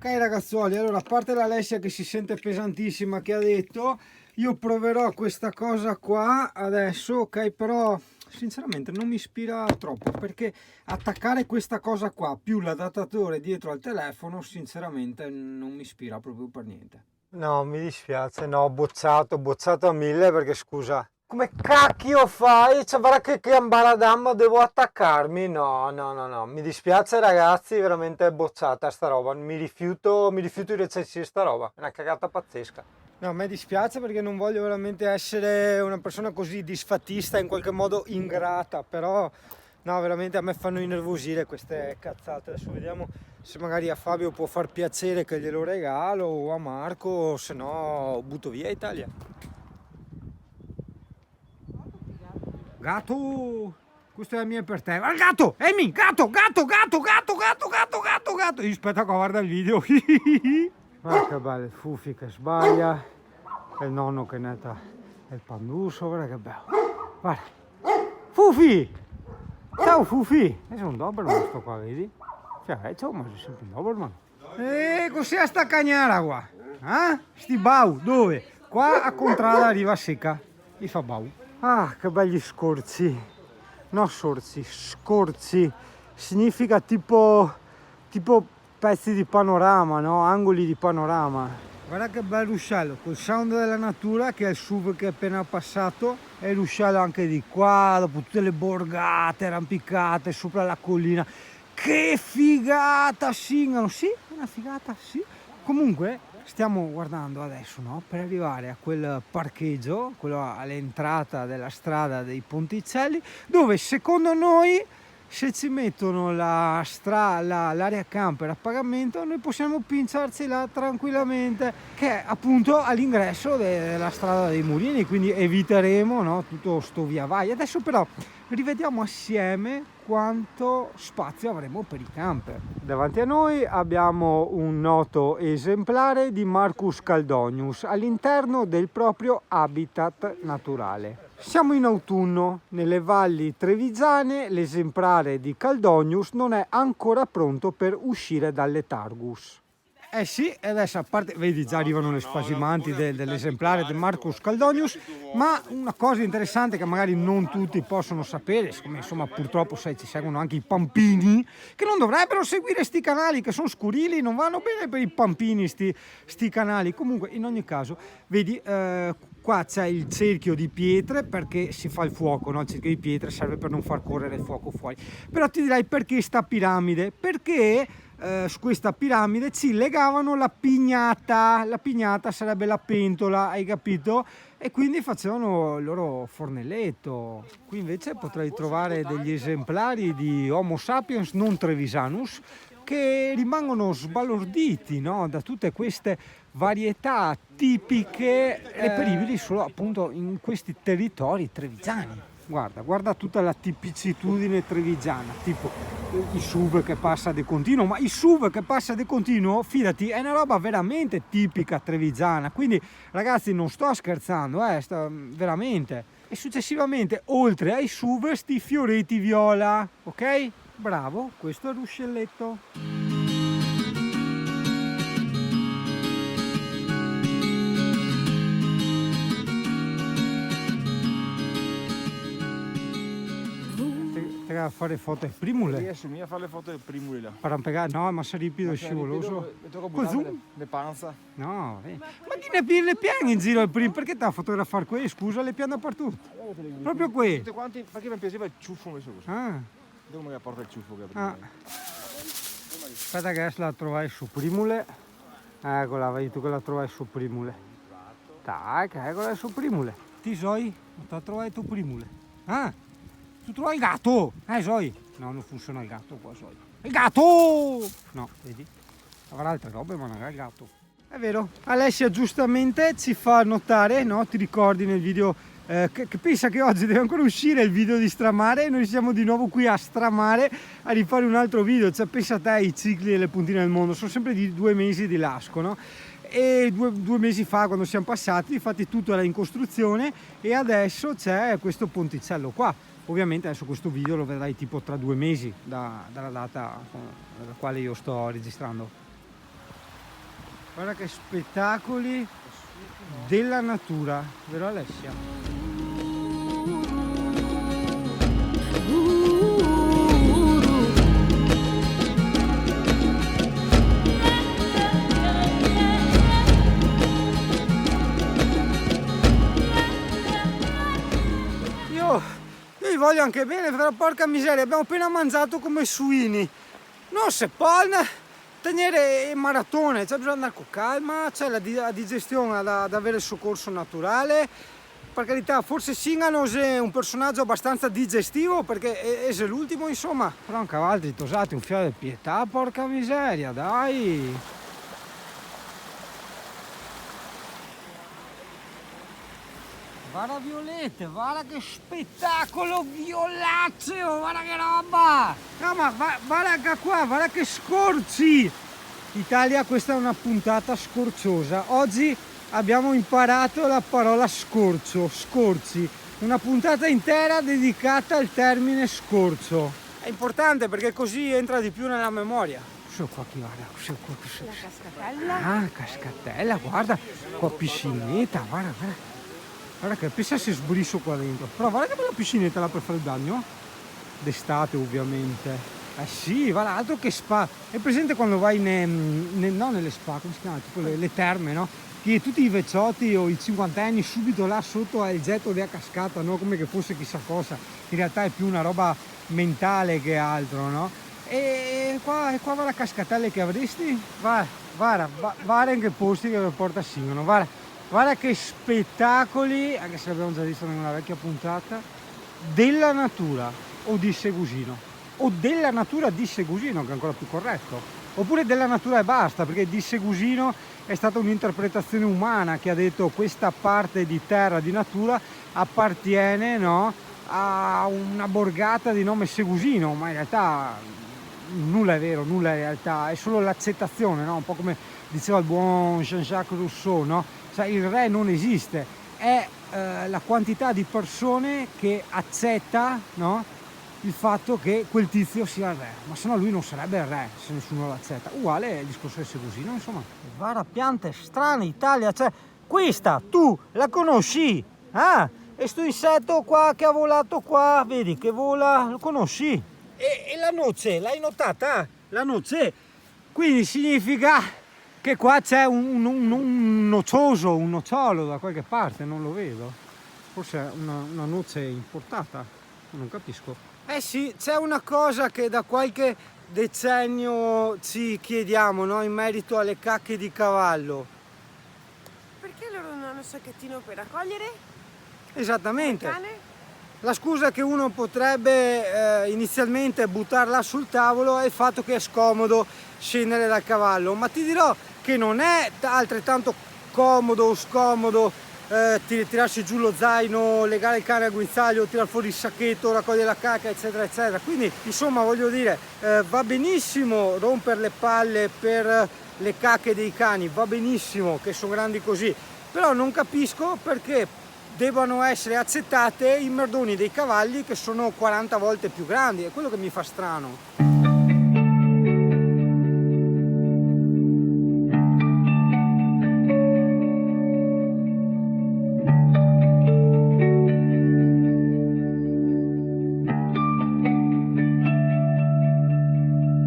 Ok ragazzuoli, allora a parte l'Alessia che si sente pesantissima che ha detto, io proverò questa cosa qua adesso, ok, però sinceramente non mi ispira troppo, perché attaccare questa cosa qua più l'adattatore dietro al telefono sinceramente non mi ispira proprio per niente. No, mi dispiace, no, bocciato a 1000 perché scusa. Come cacchio fai? Cioè, guarda che ambaradamma devo attaccarmi? No, mi dispiace ragazzi, veramente è bocciata sta roba. Mi rifiuto di recensire sta roba, è una cagata pazzesca. No, a me dispiace perché non voglio veramente essere una persona così disfattista, in qualche modo ingrata, però no, veramente a me fanno innervosire queste cazzate. Adesso vediamo se magari a Fabio può far piacere che glielo regalo o a Marco, o se no butto via Italia. Gatto! Questo è mio per te. Ah, gatto! Amy! Gatto! Gatto! Gatto! Gatto! Gatto! Gatto! Gatto! Gatto! Io aspetta che guarda il video. Ma che bello, il Fufi che sbaglia. E il nonno che netta il panduso, guarda che bello. Guarda. Fufi! Ciao Fufi! E sono un Doberman sto qua, vedi? Cioè, ciao, ma sei sempre un Doberman. E cos'è sta cagnara qua? Sti bau, dove? Qua a contrada arriva secca. E fa bau. Ah, che belli scorzi. No, sorzi, scorzi. Significa tipo pezzi di panorama, no? Angoli di panorama. Guarda che bel ruscello, col sound della natura, che è il SUV che è appena passato, e il ruscello anche di qua, dopo tutte le borgate arrampicate sopra la collina. Che figata, Singano! Sì, una figata, sì. Comunque, stiamo guardando adesso, no? Per arrivare a quel parcheggio, quello all'entrata della strada dei Ponticelli, dove secondo noi, se ci mettono l'area camper a pagamento, noi possiamo pinciarci là tranquillamente, che è appunto all'ingresso della strada dei mulini, quindi eviteremo, no, tutto sto via vai. Adesso però rivediamo assieme quanto spazio avremo per i camper. Davanti a noi abbiamo un noto esemplare di Marcus Caldonius all'interno del proprio habitat naturale. Siamo in autunno, nelle valli trevigiane l'esemplare di Caldonius non è ancora pronto per uscire dall'Etargus. Eh sì, e adesso a parte, vedi già arrivano le spasimanti dell'esemplare di Marcus Caldonius, ma una cosa interessante che magari non tutti possono sapere, siccome insomma purtroppo sai, ci seguono anche i pampini, che non dovrebbero seguire sti canali, che sono scurili, non vanno bene per i pampini sti canali. Comunque in ogni caso, vedi, qua c'è il cerchio di pietre perché si fa il fuoco, no? Il cerchio di pietre serve per non far correre il fuoco fuori. Però ti direi perché sta piramide? Perché su questa piramide ci legavano la pignata sarebbe la pentola, hai capito? E quindi facevano il loro fornelletto. Qui invece potrei trovare degli esemplari di Homo sapiens non trevisanus che rimangono sbalorditi, no? Da tutte queste varietà tipiche reperibili solo appunto in questi territori trevigiani. Guarda tutta la tipicitudine trevigiana, tipo il SUV che passa di continuo, ma il SUV che passa di continuo, fidati, è una roba veramente tipica trevigiana, quindi ragazzi non sto scherzando, veramente. E successivamente, oltre ai SUV, sti fioreti viola, ok? Bravo, questo è il ruscelletto. A fare foto ai primule. Riesci a fare le foto del primule là. Arrampicare, no, ma se ripido e scivoloso. Mi tocca Col zoom? buttare le panza. No, ma chi ne piani in giro al primo? Perché ti ha fotografare qui? Scusa, le piano dappertutto. Proprio qui. Tutti quanti, perché mi piaceva il ciuffo messo così. Dove mi porta il ciuffo che Aspetta che adesso la trovai su primule. Eccola, vedi tu che la trovai su primule. Tac, eccola su primule. Ti soi? La trovai tu primule. Tu trovi il gatto! Soi! No, non funziona il gatto qua, Soi. Il gatto! No, vedi? Avrà altre robe, ma non è il gatto. È vero. Alessia giustamente ci fa notare, no? Ti ricordi nel video che pensa che oggi deve ancora uscire il video di stramare e noi siamo di nuovo qui a stramare, a rifare un altro video. Cioè, pensa a te, i cicli e le puntine del mondo sono sempre di 2 mesi di lasco, no? E due mesi fa, quando siamo passati, infatti tutto era in costruzione e adesso c'è questo ponticello qua. Ovviamente adesso questo video lo vedrai tipo tra 2 mesi dalla data alla quale io sto registrando. Guarda che spettacoli della natura, vero Alessia? Io vi voglio anche bene, però porca miseria, abbiamo appena mangiato come suini. Non si può tenere maratone, cioè bisogna andare con calma, c'è la digestione da avere il suo corso naturale. Per carità, forse Singanos è un personaggio abbastanza digestivo perché è l'ultimo, insomma. Però anche altri tosati un fiore di pietà, porca miseria, dai! Guarda Violette, guarda che spettacolo violaceo, guarda che roba! No ma guarda qua, guarda che scorci! Italia, questa è una puntata scorciosa. Oggi abbiamo imparato la parola scorcio, scorci. Una puntata intera dedicata al termine scorcio. È importante perché così entra di più nella memoria. Su qua chi guarda, La cascatella. Ah, cascatella, guarda, qua piscinetta, guarda, guarda. Guarda che pensa se sbrisso qua dentro. Però guarda che bella piscinetta là per fare il bagno. D'estate ovviamente. Eh sì, guarda, altro che spa. È presente quando vai no, nelle spa, come si chiama? Tipo le terme, no? Che tutti i vecchiotti o i cinquantenni subito là sotto al getto della cascata, no? Come che fosse chissà cosa. In realtà è più una roba mentale che altro, no? E qua va la cascatella che avresti? Guarda in che posti che porta Singano, guarda che spettacoli, anche se l'abbiamo già visto in una vecchia puntata, della natura o di Segusino, o della natura di Segusino, che è ancora più corretto, oppure della natura e basta, perché di Segusino è stata un'interpretazione umana che ha detto questa parte di terra, di natura, appartiene, no, a una borgata di nome Segusino, ma in realtà nulla è vero, nulla è realtà, è solo l'accettazione, no? Un po' come diceva il buon Jean-Jacques Rousseau, no? Cioè il re non esiste, è la quantità di persone che accetta, no, il fatto che quel tizio sia il re, ma se no lui non sarebbe il re se nessuno l'accetta. Uguale il discorso del Segusino, insomma. Guarda piante strane Italia, cioè questa tu la conosci? Ah, e sto insetto qua che ha volato qua, vedi che vola, lo conosci? E la noce, l'hai notata? La noce, quindi significa che qua c'è un noccioso, un nocciolo da qualche parte, non lo vedo. Forse è una noce importata, non capisco. Eh sì, c'è una cosa che da qualche decennio ci chiediamo, no? In merito alle cacche di cavallo. Perché loro non hanno il sacchettino per raccogliere? Esattamente. Il cane? La scusa che uno potrebbe inizialmente buttarla sul tavolo è il fatto che è scomodo scendere dal cavallo, ma ti dirò che non è altrettanto comodo o scomodo tirarsi giù lo zaino, legare il cane al guinzaglio, tirare fuori il sacchetto, raccogliere la cacca, eccetera eccetera. Quindi insomma voglio dire, va benissimo rompere le palle per le cacche dei cani, va benissimo che sono grandi così, però non capisco perché debbano essere accettate i merdoni dei cavalli che sono 40 volte più grandi, è quello che mi fa strano.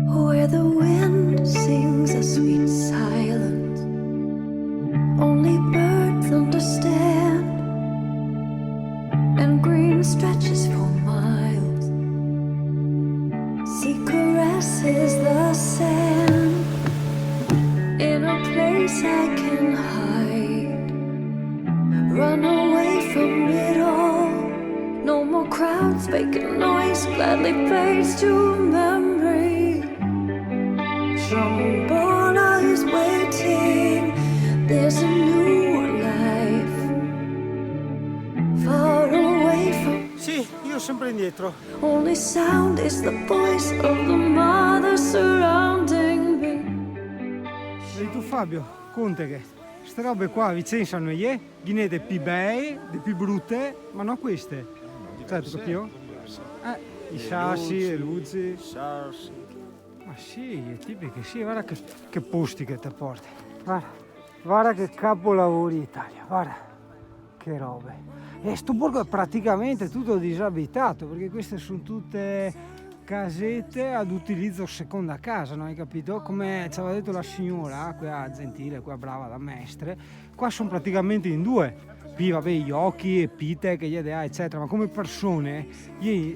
Where the wind sings a sweet silence, only birds understand, and green stretches for miles, sea caresses the sand, in a place I can hide, run away from it all, no more crowds making noise, gladly fades to memory. Shambhala is waiting, there's a new life, far away from. Sì, io sempre indietro. Only sound is the voice of the mother surrounding me. Vedi tu Fabio, conte che queste robe qua Vicenza ghinete più bei, le più brutte, ma non queste. Certo, capito? I sassi, le luci. Sassi. Ma sì, è tipico, sì, guarda che posti che ti porti. Guarda che capolavori Italia, guarda che robe. E sto borgo è praticamente tutto disabitato, perché queste sono tutte casette ad utilizzo seconda casa, non hai capito? Come ci aveva detto la signora, quella gentile, quella brava da Mestre, qua sono praticamente in due. Qui vabbè gli occhi e pite che gli ha eccetera, ma come persone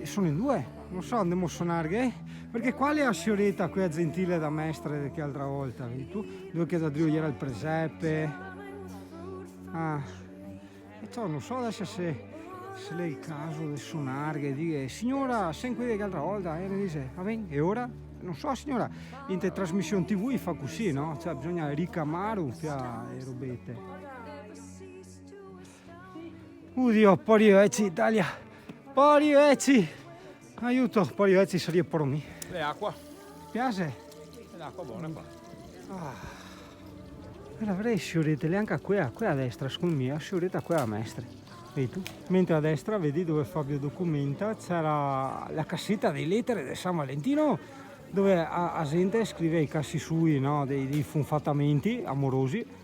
sono in due, non so, andiamo a suonare, perché qua è la signoretta quella gentile da Mestre che altra volta, vedi tu? Dove che da Dio era il presepe. E ciò non so adesso se lei il caso di suonare e dire signora, sei qui che altra volta, e mi dice va bene, e ora? Non so signora, in te trasmissione TV fa così, no? Cioè bisogna ricamare un po' le robette. Oddio, poi vecchi Italia, poi vecchi, aiuto, poi vecchi sarebbe per me. Le acqua. Piace? L'acqua buona qua. Avrei sciorete anche a quella a destra, secondo me, sciorete quella a Mestre. Vedi tu? Mentre a destra, vedi dove Fabio documenta, c'era la cassetta dei lettere di San Valentino, dove a gente scrive i cassi sui, no? dei funfatamenti amorosi,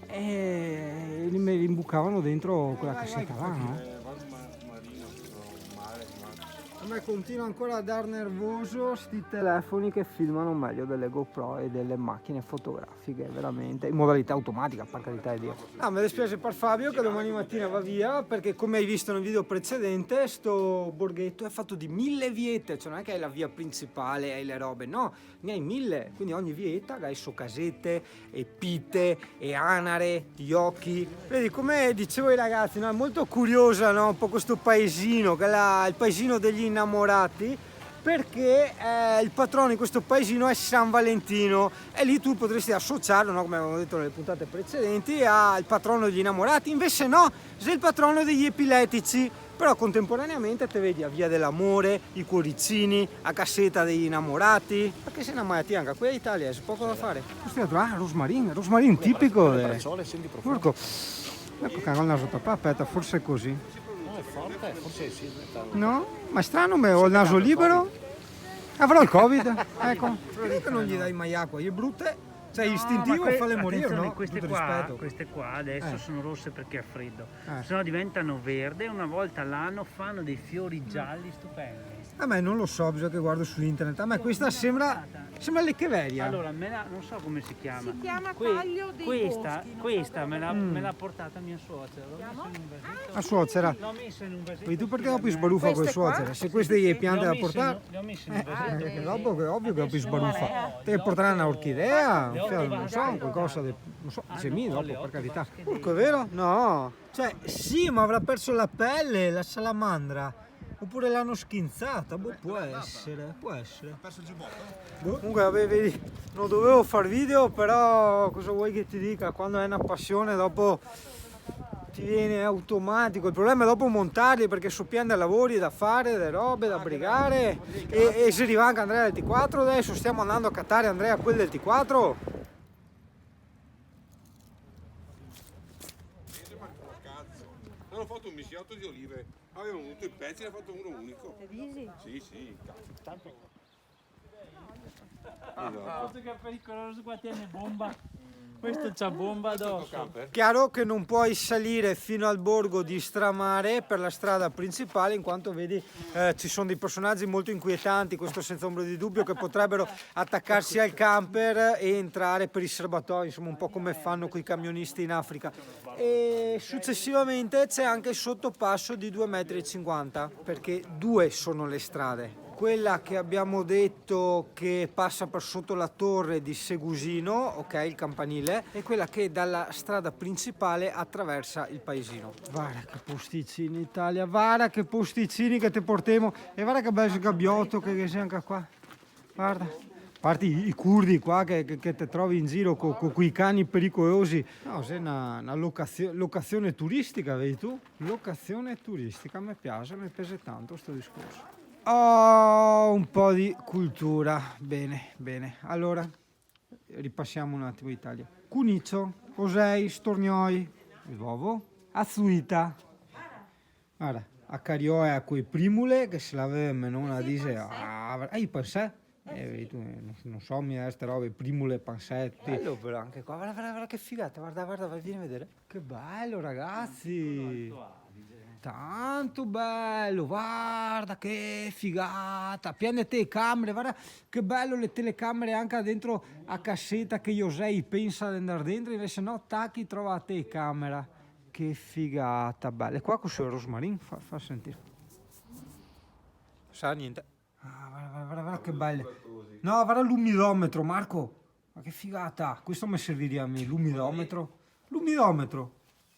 e li imbucavano dentro quella cassetta là, no? A me continua ancora a dar nervoso sti telefoni che filmano meglio delle GoPro e delle macchine fotografiche, veramente, in modalità automatica, per carità di Dio. Ah, mi dispiace per Fabio che domani mattina va via, perché come hai visto nel video precedente, sto borghetto è fatto di 1000 viette, cioè non è che hai la via principale, hai le robe, no, ne hai 1000, quindi ogni vietta hai so casette, e pite, e anare, gli occhi. Vedi, come dicevo ai ragazzi, no? È molto curiosa, no? Un po' questo paesino, che è il paesino degli innamorati, perché il patrono di questo paesino è San Valentino, e lì tu potresti associarlo, no? Come avevo detto nelle puntate precedenti, al patrono degli innamorati. Invece no, sei il patrono degli epiletici, però contemporaneamente te vedi a Via dell'Amore, i cuoricini, a Cassetta degli innamorati, perché sei innamorati anche qui in Italia, c'è poco da fare. Rosmarin tipico porco. Ecco che ha il naso tappato, aspetta, forse è così. Forte, forse sì. No? Ma è strano, ho il naso libero? Avrò il Covid? Ecco. Perché non gli dai mai acqua? Gli è brutte? Cioè, istintivo e farle morire, no? Queste Tutto qua, rispetto. queste qua adesso sono rosse perché è freddo, Eh. se no diventano verde e una volta all'anno fanno dei fiori gialli stupendi. A me non lo so, bisogna che guardo su internet. A me questa sembra l'eccheveria. Allora, non so come si chiama. Si chiama taglio dei boschi, questa me l'ha portata mia suocera. L'ho messa in un vasetto. La suocera. L'ho messa in un vasetto. Vedi tu perché ho più sbaruffa con le Queste qua? suocere? Se queste gli piante da portare... Le ho messe in un vasetto. Dopo che ovvio che ho più sbaruffa. Devi portare una orchidea, non so, qualcosa di... non so, semi dopo, per carità. Porco, è vero? No. Cioè, sì, ma avrà perso la pelle, la salamandra. Oppure l'hanno schinzata, boh, può essere, può essere. Ha perso il giubbotto? Comunque, vabbè, vedi, non dovevo far video, però cosa vuoi che ti dica? Quando hai una passione dopo ti viene automatico. Il problema è dopo montarli, perché so pieno di lavori da fare, delle robe da brigare. E se arriva anche Andrea del T4 adesso, stiamo andando a cattare Andrea quel del T4. Hanno fatto un mischiato di olive, avevano avuto i pezzi e hanno fatto uno unico. Sì, sì, tanto. Questo che è pericoloso, qua tiene bomba. Questo c'ha bomba addosso. Chiaro che non puoi salire fino al borgo di Stramare per la strada principale, in quanto vedi ci sono dei personaggi molto inquietanti, questo senza ombra di dubbio, che potrebbero attaccarsi al camper e entrare per i serbatoi, insomma un po' come fanno con i camionisti in Africa. E successivamente c'è anche il sottopasso di 2,50 m, perché due sono le strade. Quella che abbiamo detto che passa per sotto la torre di Segusino, ok, il campanile, e quella che dalla strada principale attraversa il paesino. Guarda che posticini in Italia, guarda che posticini che ti portiamo, e guarda che bel sgabbiotto che sei anche qua, guarda. A parte i curdi qua che ti trovi in giro con quei cani pericolosi. No, sei una locazione turistica, vedi tu? Locazione turistica, mi piace tanto sto discorso. Oh, un po' di cultura, bene, bene. Allora, ripassiamo un attimo l'Italia. Cuniccio, Osei, Storgnoi, Vovo, Azzuita. Guarda, a Carioe a quei primule che se l'avevano non la dice, hai pensé? Vedi tu, non so, queste robe, primule, pansette. Bello però anche qua, guarda che figata, guarda, vai, vieni a vedere. Che bello ragazzi! Tanto bello, guarda che figata! Piene telecamere, guarda che bello le telecamere anche dentro a cassetta che Josei pensa di andare dentro, invece no, tacchi trova la telecamera. Che figata, bella. E qua cos'è il rosmarin? Fa sentire. Sa niente. Ah, guarda che bello. No, guarda l'umidometro, Marco. Ma che figata. Questo mi servirebbe a me, l'umidometro. L'umidometro.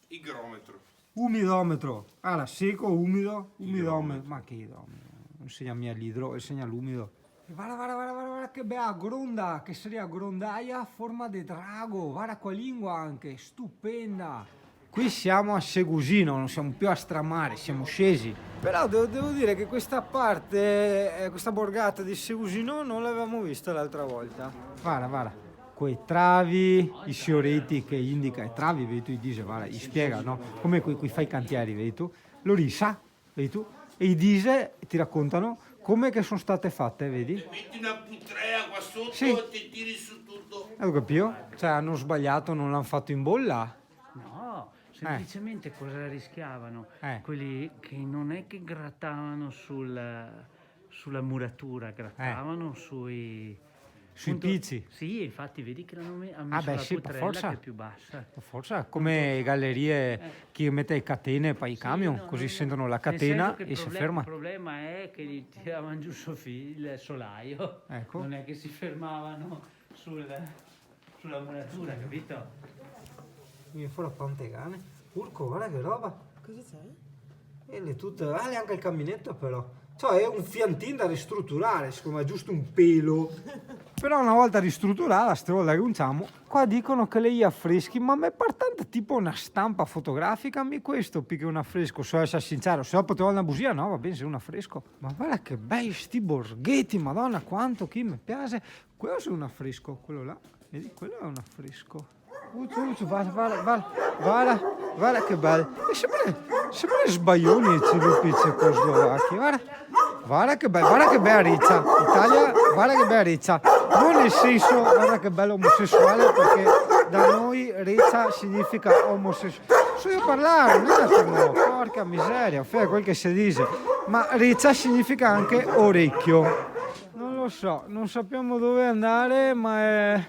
Igrometro. Umidometro. Allora, secco, umidometro. Ma che idometro? Non segna mia l'idro e segna l'umido. E guarda che bella gronda, che sarebbe grondaia a forma di drago. Guarda qua lingua anche, stupenda. Qui siamo a Segusino, non siamo più a Stramare, siamo scesi. Però devo dire che questa parte, questa borgata di Segusino non l'avevamo vista l'altra volta. Guarda. Quei travi, i fioretti che indica i travi, vedi tu, dice, guarda, gli spiega, no? Come qui fai i cantieri, vedi tu? Lo risa, vedi tu? E i dice, ti raccontano come che sono state fatte, vedi? Metti una putrea qua sotto Sì. e ti tiri su tutto. Hai capito? Cioè hanno sbagliato, non l'hanno fatto in bolla. No, semplicemente cosa rischiavano? Eh. Quelli che non è che grattavano sulla muratura, grattavano sui appunto, pizzi. Sì, infatti vedi che hanno messo beh, la sì, per putrella forza. che è più bassa. Forse come gallerie, chi mette le catene per i camion, Sì, no, così no, sentono la nel senso catena che e si ferma. Il problema è che gli tiravano giù il solaio, Ecco. non è che si fermavano sulla muratura, capito? Viene fuori a pantegane. Urco, guarda che roba. Cosa c'è? E le tutte, vale anche il caminetto però. Cioè è un fiantin da ristrutturare, secondo me è giusto un pelo. Però una volta ristrutturata, stavolta che unciamo, qua dicono che lei affreschi, ma mi pare tanto tipo una stampa fotografica, mi questo più che un affresco, so essere sincero, se dopo trovo una bugia no, va bene, se è un affresco. Ma guarda che bei sti borghetti, madonna quanto chi mi piace. Quello è un affresco, quello là, vedi, quello è un affresco. Guarda che bello. E sembra sbaglioni ci lupi cecoslovacchi, guarda che bella riccia, Italia, guarda che bella riccia, non nel senso, guarda che bello omosessuale, perché da noi riccia significa omosessuale. So io parlare un attimo, porca miseria, fai quel che si dice, ma riccia significa anche orecchio. Non lo so, non sappiamo dove andare, ma è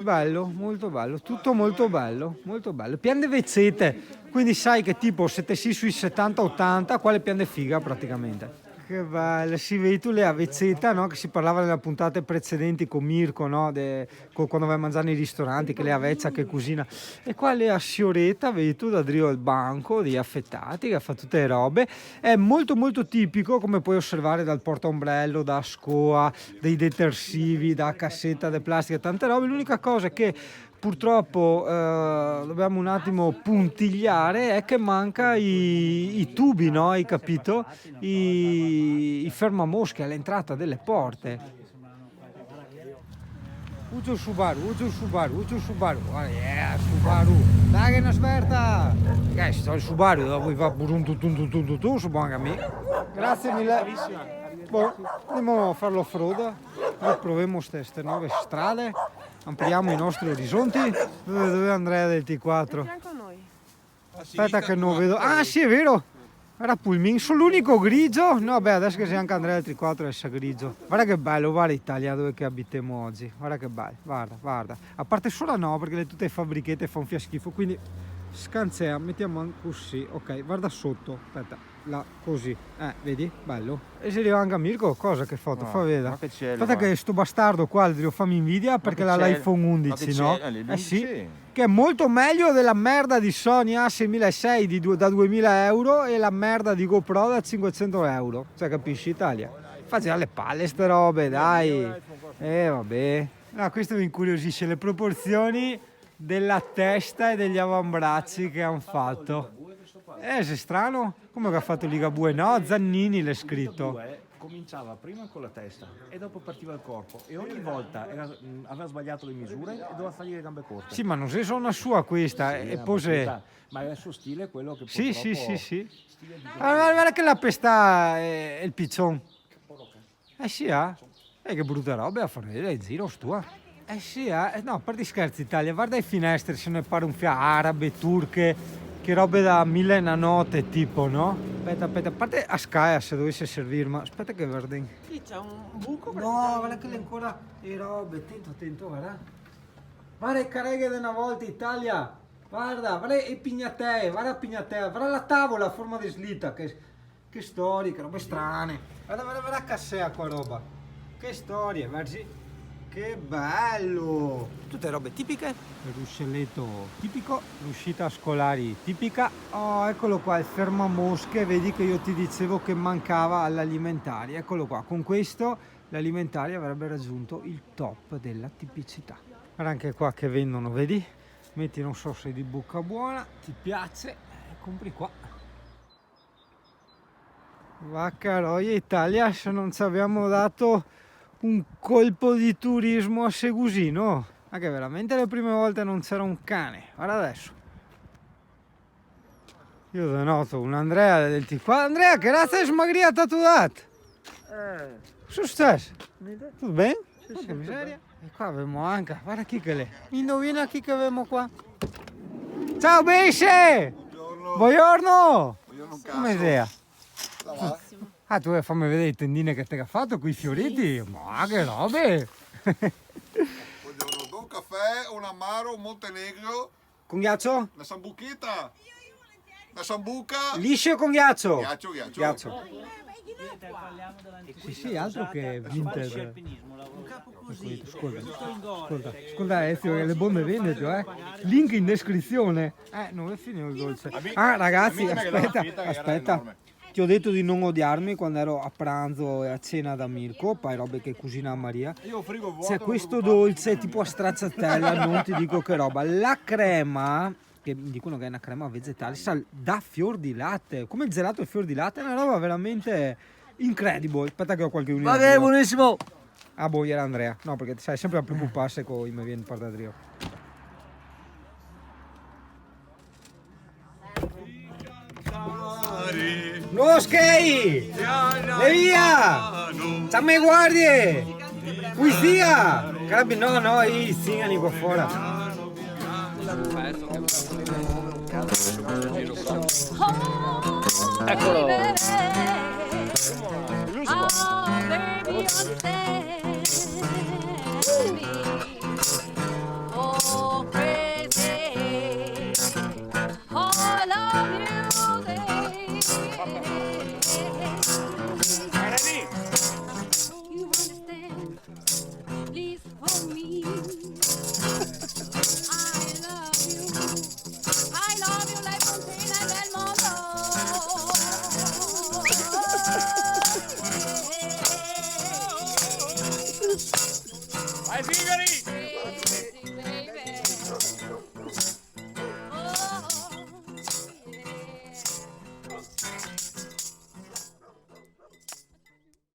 bello, molto bello, tutto molto bello, molto bello. Pian de vezzette, quindi sai che tipo se te sei sui 70-80, quale pian de figa praticamente. Che bello, si vedi tu le avezzetta, no? Che si parlava nelle puntate precedenti con Mirko, no? Quando vai a mangiare nei ristoranti, che le avezza, che cucina. E qua le ascioretta, vedi tu, da Drio al banco, degli affettati, che fa tutte le robe. È molto molto tipico, come puoi osservare dal portaombrello, da scoa, dei detersivi, da cassetta di plastica, tante robe. L'unica cosa è che purtroppo dobbiamo un attimo puntigliare è che manca i tubi, no? Hai capito? I fermamosche all'entrata delle porte. Uccio Subaru. Yeah, Subaru. Dai che è una sverta. Sto il Subaru, dopo va tu, subangami. Grazie mille. Boh, andiamo a fare l'off-road. Proviamo queste nuove strade. Ampliamo i nostri orizzonti. Dove è Andrea del T4? Fianco a noi. Aspetta che non vedo. Ah sì, è vero. Era Pulmin. Sono l'unico grigio. No, beh, adesso che c'è anche Andrea del T4 è grigio. Guarda che bello, guarda Italia dove che abitiamo oggi. Guarda che bello, guarda. A parte sola no, perché le tutte le fabbrichette fanno fia schifo, quindi scansea, mettiamo così. Ok, guarda sotto. Aspetta, là, così. Vedi? Bello. E se arriva anche a Mirko, cosa che foto? Fa vedere. che cielo, Aspetta che sto bastardo qua, devo farmi invidia perché l'ha l'iPhone 11, no? Sì. Che è molto meglio della merda di Sony A6006 da 2000 euro e la merda di GoPro da 500 euro. Cioè, capisci, Italia? Faccia le palle ste robe, dai. Vabbè. No, questo mi incuriosisce, le proporzioni della testa e degli avambracci che hanno fatto. È strano? Come che ha fatto Ligabue? No, Zannini l'è scritto. Cominciava prima con la testa e dopo partiva il corpo e ogni volta aveva sbagliato le misure e doveva fargli le gambe corte. Sì, ma non sei solo una sua questa, Sì, e una poi se... battuta, ma il suo stile è quello che Sì. stile Guarda che la pesta è il pizzon. Sì, E che brutta roba a fare vedere in giro, stua. Eh sì, no, a parte scherzi Italia, guarda i finestre, se ne pare un arabe, turche, che robe da 1000 e una notte tipo, no? Aspetta, a parte a Sky se dovesse servirmi, aspetta che guardi. Sì, c'è un buco. No, guarda che le ancora le robe, attento, guarda. Guarda i careghe di una volta Italia, guarda i pignatei, guarda la tavola a forma di slitta, che storie, che robe strane. Guarda cassea qua roba, che storie, guardi. Che bello! Tutte robe tipiche. Il ruscelletto tipico, l'uscita scolari tipica. Oh, eccolo qua, il fermamosche. Vedi che io ti dicevo che mancava all'alimentari. Eccolo qua, con questo l'alimentari avrebbe raggiunto il top della tipicità. Guarda anche qua che vendono, vedi? Metti, non so se di bucca buona, ti piace, compri qua. Vaccaroia Italia, se non ci abbiamo dato un colpo di turismo a Segusino, ma che veramente le prime volte non c'era un cane, guarda adesso. Io denoto un Andrea del T4. Andrea, che razza è smagriata tu dat? Cosa è successo? Tutto bene? Che miseria. E qua abbiamo anche, guarda chi che l'è. Indovina chi che abbiamo qua. Ciao Besce! Buongiorno! Come idea? Ah, tu fammi vedere le tendine che ti ha fatto con i fioriti, ma che robe! Buongiorno, un caffè, un amaro, un Montenegro, Con ghiaccio? una sambuchita, una sambuca. Liscio o con ghiaccio? Ghiaccio. Sì, altro che vintage. Un capo così. Ascolta Ezio, che le bombe vendete, Link in descrizione. Non è finito il dolce. Ah, ragazzi, aspetta. Ti ho detto di non odiarmi quando ero a pranzo e a cena da Mirko, poi robe che cucina Maria. C'è questo dolce tipo a stracciatella, non ti dico che roba. La crema, che mi dicono che è una crema vegetale, sa da fior di latte, come il gelato e fior di latte, è una roba veramente incredibile. Aspetta che ho qualche unità. Va bene, buonissimo! Ah, boh, era Andrea. No, perché sai sempre a preoccuparsi con i mi viene per da Drio. No skei! E via! Ciao me guardie! Poesia! No, i singani qua fuori. Eccolo! Oh, baby,